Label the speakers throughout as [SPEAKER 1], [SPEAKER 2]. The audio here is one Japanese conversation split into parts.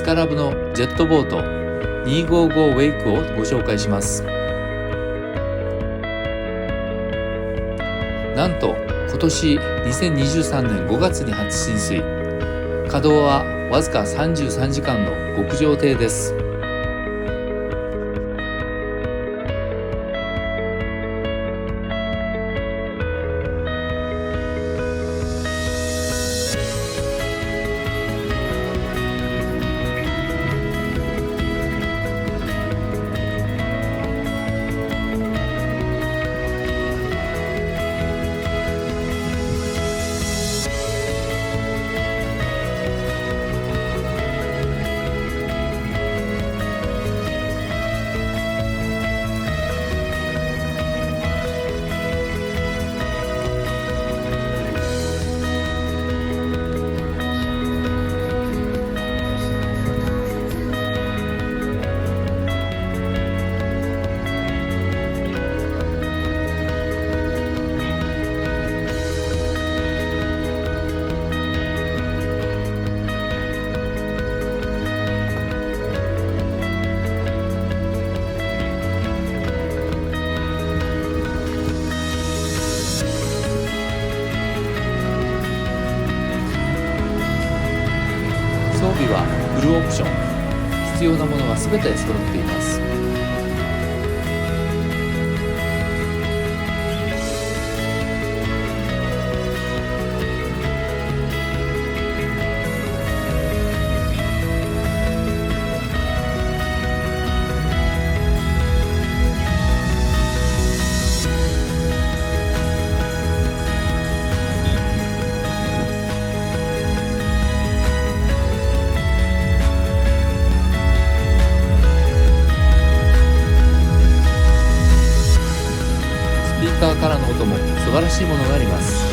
[SPEAKER 1] カラブのジェットボート255ウェイクをご紹介します。なんと今年2023年5月に初浸水、稼働はわずか33時間の極上艇です。装備はフルオプション、必要なものは全て揃っています。スピーカーからの音も素晴らしいものがあります。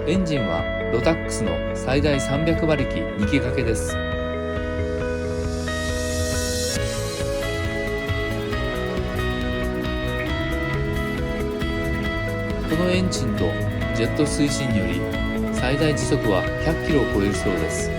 [SPEAKER 1] エンジンはロタックスの最大300馬力2気掛けです。このエンジンとジェット推進により最大時速は100キロを超えるそうです。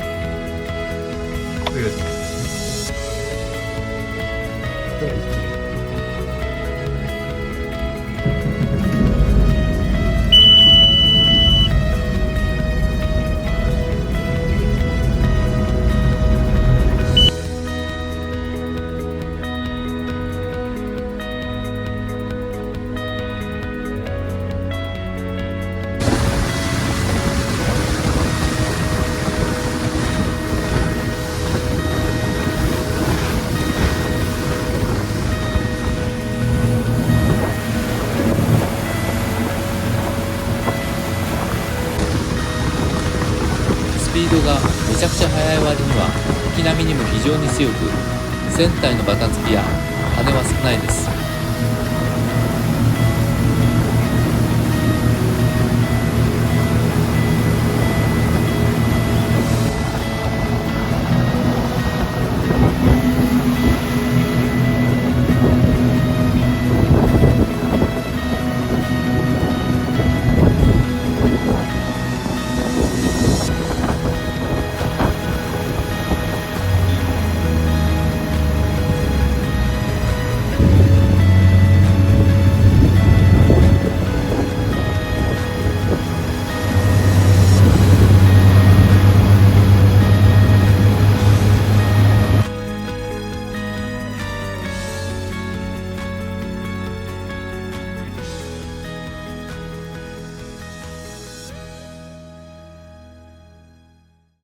[SPEAKER 1] スピードがめちゃくちゃ速い割には吹き波にも非常に強く、船体のバタつきや羽は少ないです。